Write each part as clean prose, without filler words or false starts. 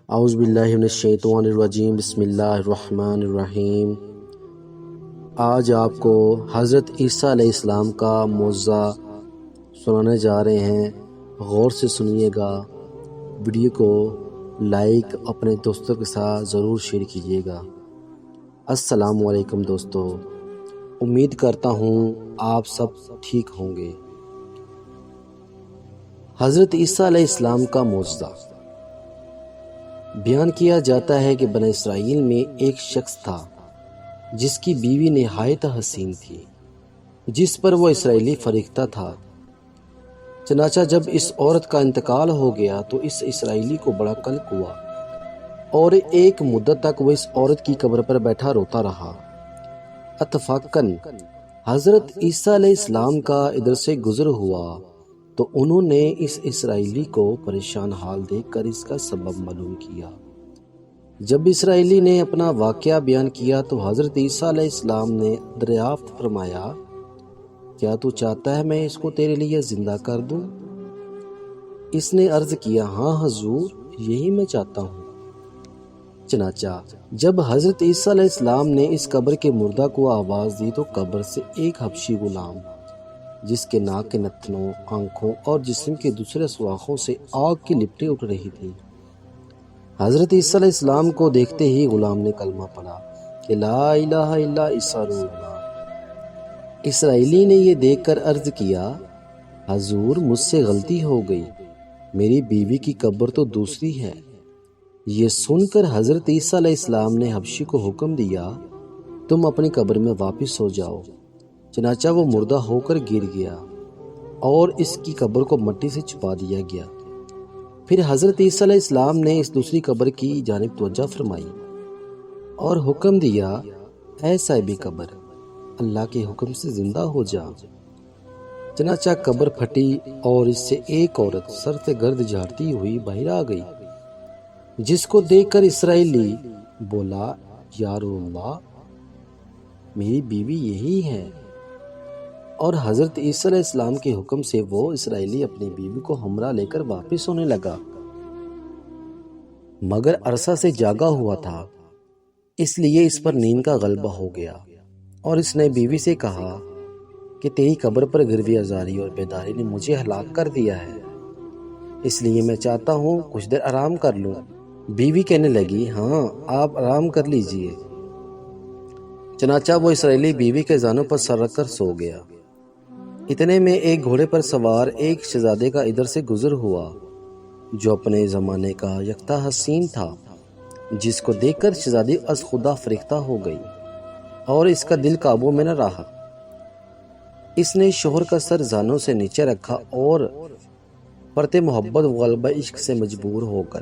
اعوذ باللہ من الشیطان الرجیم، بسم اللہ الرحمن الرحیم۔ آج آپ کو حضرت عیسیٰ علیہ السلام کا معجزہ سنانے جا رہے ہیں، غور سے سنیے گا۔ ویڈیو کو لائک اپنے دوستوں کے ساتھ ضرور شیئر کیجیے گا۔ السلام علیکم دوستو، امید کرتا ہوں آپ سب ٹھیک ہوں گے۔ حضرت عیسیٰ علیہ السلام کا معجزہ بیان کیا جاتا ہے کہ بنی اسرائیل میں ایک شخص تھا جس کی بیوی نہایت حسین تھی، جس پر وہ اسرائیلی فریفتہ تھا۔ چنانچہ جب اس عورت کا انتقال ہو گیا تو اس اسرائیلی کو بڑا قلق ہوا اور ایک مدت تک وہ اس عورت کی قبر پر بیٹھا روتا رہا۔ اتفاقاً حضرت عیسیٰ علیہ السلام کا ادھر سے گزر ہوا تو انہوں نے اس اسرائیلی کو پریشان حال دیکھ کر اس کا سبب معلوم کیا۔ جب اسرائیلی نے اپنا واقعہ بیان کیا تو حضرت عیسیٰ علیہ السلام نے دریافت فرمایا، کیا تو چاہتا ہے میں اس کو تیرے لیے زندہ کر دوں؟ اس نے عرض کیا، ہاں حضور، یہی میں چاہتا ہوں۔ چنانچہ جب حضرت عیسیٰ علیہ السلام نے اس قبر کے مردہ کو آواز دی تو قبر سے ایک حبشی غلام، جس کے ناک کے نتنوں، آنکھوں اور جسم کے دوسرے سوراخوں سے آگ کی لپٹیں اٹھ رہی تھیں، حضرت عیسیٰ علیہ السلام کو دیکھتے ہی غلام نے کلمہ پڑھا کہ لا الہ الا عیسیٰ رسول اللہ۔ اسرائیلی نے یہ دیکھ کر عرض کیا، حضور مجھ سے غلطی ہو گئی، میری بیوی کی قبر تو دوسری ہے۔ یہ سن کر حضرت عیسیٰ علیہ السلام نے حبشی کو حکم دیا، تم اپنی قبر میں واپس ہو جاؤ۔ چنانچہ وہ مردہ ہو کر گر گیا اور اس کی قبر کو مٹی سے چھپا دیا گیا۔ پھر حضرت عیسیٰ علیہ السلام نے اس دوسری قبر کی جانب توجہ فرمائی اور حکم دیا، اے صاحبِ قبر، اللہ کے حکم سے زندہ ہو جا۔ چنانچہ قبر پھٹی اور اس سے ایک عورت سر سے گرد جھاڑتی ہوئی باہر آ گئی، جس کو دیکھ کر اسرائیلی بولا، یا رسول اللہ، میری بیوی یہی ہے۔ اور حضرت عیسیٰ علیہ السلام کے حکم سے وہ اسرائیلی اپنی بیوی کو ہمراہ لے کر واپس ہونے لگا، مگر عرصہ سے جاگا ہوا تھا، اس لیے اس پر نیند کا غلبہ ہو گیا اور اس نے بیوی سے کہا کہ تیری قبر پر گروی آزاری اور بیداری نے مجھے ہلاک کر دیا ہے، اس لیے میں چاہتا ہوں کچھ دیر آرام کر لوں۔ بیوی کہنے لگی، ہاں آپ آرام کر لیجئے۔ چنانچہ وہ اسرائیلی بیوی کے زانوں پر سر رکھ کر سو گیا۔ اتنے میں ایک گھوڑے پر سوار ایک شہزادے کا ادھر سے گزر ہوا جو اپنے زمانے کا یکتا حسین تھا، جس کو دیکھ کر شہزادی از خدا فریفتہ ہو گئی اور اس کا دل قابو میں نہ رہا۔ اس نے شوہر کا سر زانوں سے نیچے رکھا اور پرتے محبت و غلبہ عشق سے مجبور ہو کر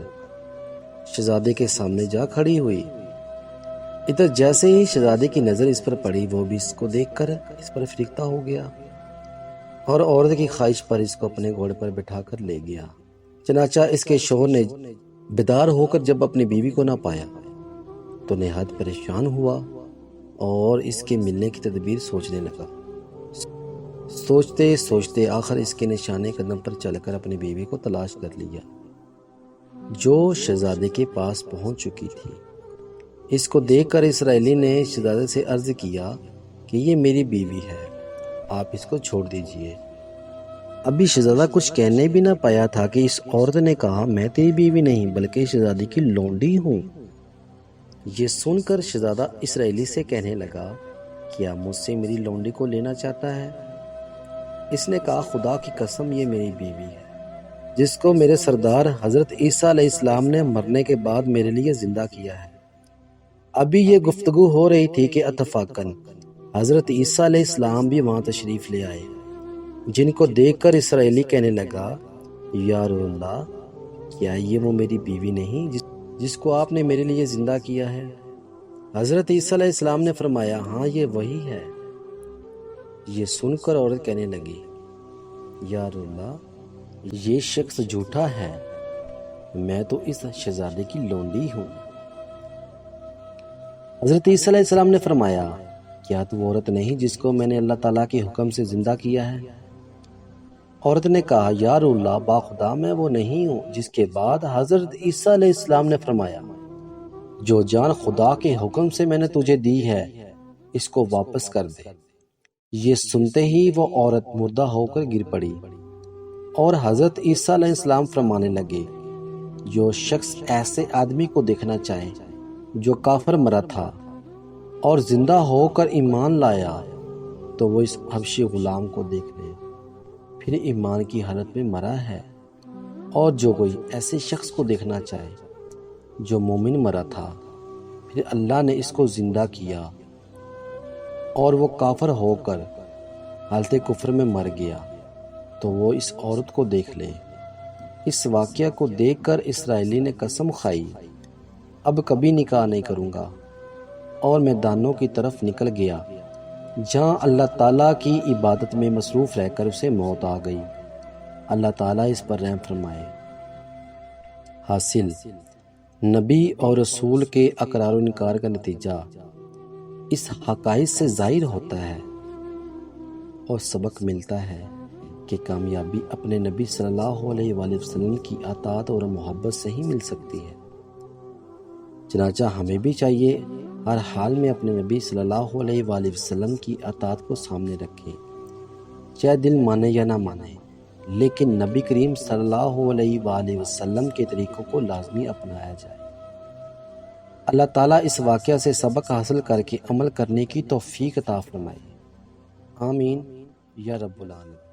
شہزادے کے سامنے جا کھڑی ہوئی۔ ادھر جیسے ہی شہزادے کی نظر اس پر پڑی، وہ بھی اس کو دیکھ کر اس پر فریفتہ ہو گیا اور عورت کی خواہش پر اس کو اپنے گھوڑے پر بٹھا کر لے گیا۔ چنانچہ اس کے شوہر نے بیدار ہو کر جب اپنی بیوی کو نہ پایا تو نہایت پریشان ہوا اور اس کے ملنے کی تدبیر سوچنے لگا۔ سوچتے سوچتے آخر اس کے نشانے قدم پر چل کر اپنی بیوی کو تلاش کر لیا، جو شہزادے کے پاس پہنچ چکی تھی۔ اس کو دیکھ کر اسرائیلی نے شہزادے سے عرض کیا کہ یہ میری بیوی ہے، آپ اس کو چھوڑ دیجئے۔ ابھی شہزادہ کچھ کہنے بھی نہ پایا تھا کہ اس عورت نے کہا، میں تیری بیوی نہیں بلکہ شہزادی کی لونڈی ہوں۔ یہ سن کر شہزادہ اسرائیلی سے کہنے لگا، کیا مجھ سے میری لونڈی کو لینا چاہتا ہے؟ اس نے کہا، خدا کی قسم یہ میری بیوی ہے، جس کو میرے سردار حضرت عیسیٰ علیہ السلام نے مرنے کے بعد میرے لیے زندہ کیا ہے۔ ابھی یہ گفتگو ہو رہی تھی کہ اتفاقاً حضرت عیسیٰ علیہ السلام بھی وہاں تشریف لے آئے، جن کو دیکھ کر اسرائیلی کہنے لگا، یا رسول اللہ، کیا یہ وہ میری بیوی نہیں جس کو آپ نے میرے لیے زندہ کیا ہے؟ حضرت عیسیٰ علیہ السلام نے فرمایا، ہاں یہ وہی ہے۔ یہ سن کر عورت کہنے لگی، یا رسول اللہ، یہ شخص جھوٹا ہے، میں تو اس شہزادے کی لونڈی ہوں۔ حضرت عیسیٰ علیہ السلام نے فرمایا، کیا تو عورت نہیں جس کو میں نے اللہ تعالیٰ کے حکم سے زندہ کیا ہے؟ عورت نے کہا یا رسول اللہ، باخدا میں وہ نہیں ہوں۔ جس کے بعد حضرت عیسیٰ علیہ السلام نے فرمایا جو جان خدا کے حکم سے میں نے تجھے دی ہے اس کو واپس کر دے۔ یہ سنتے ہی وہ عورت مردہ ہو کر گر پڑی اور حضرت عیسیٰ علیہ السلام فرمانے لگے جو شخص ایسے آدمی کو دیکھنا چاہے جو کافر مرا تھا اور زندہ ہو کر ایمان لایا تو وہ اس حبشی غلام کو دیکھ لے، پھر ایمان کی حالت میں مرا ہے۔ اور جو کوئی ایسے شخص کو دیکھنا چاہے جو مومن مرا تھا، پھر اللہ نے اس کو زندہ کیا اور وہ کافر ہو کر حالت کفر میں مر گیا تو وہ اس عورت کو دیکھ لے۔ اس واقعہ کو دیکھ کر اسرائیلی نے قسم کھائی اب کبھی نکاح نہیں کروں گا، اور میدانوں کی طرف نکل گیا جہاں اللہ تعالیٰ کی عبادت میں مصروف رہ کر اسے موت آ گئی۔ اللہ تعالیٰ اس پر رحم فرمائے۔ حاصل، نبی اور رسول کے اقرار و انکار کا نتیجہ اس حقائق سے ظاہر ہوتا ہے اور سبق ملتا ہے کہ کامیابی اپنے نبی صلی اللہ علیہ وآلہ وسلم کی اطاعت اور محبت سے ہی مل سکتی ہے۔ چنانچہ ہمیں بھی چاہیے ہر حال میں اپنے نبی صلی اللہ علیہ وآلہ وسلم کی اطاعت کو سامنے رکھیں، چاہے دل مانے یا نہ مانے، لیکن نبی کریم صلی اللہ علیہ وآلہ وسلم کے طریقوں کو لازمی اپنایا جائے۔ اللہ تعالیٰ اس واقعہ سے سبق حاصل کر کے عمل کرنے کی توفیق عطا فرمائے۔ آمین یا رب العالمین۔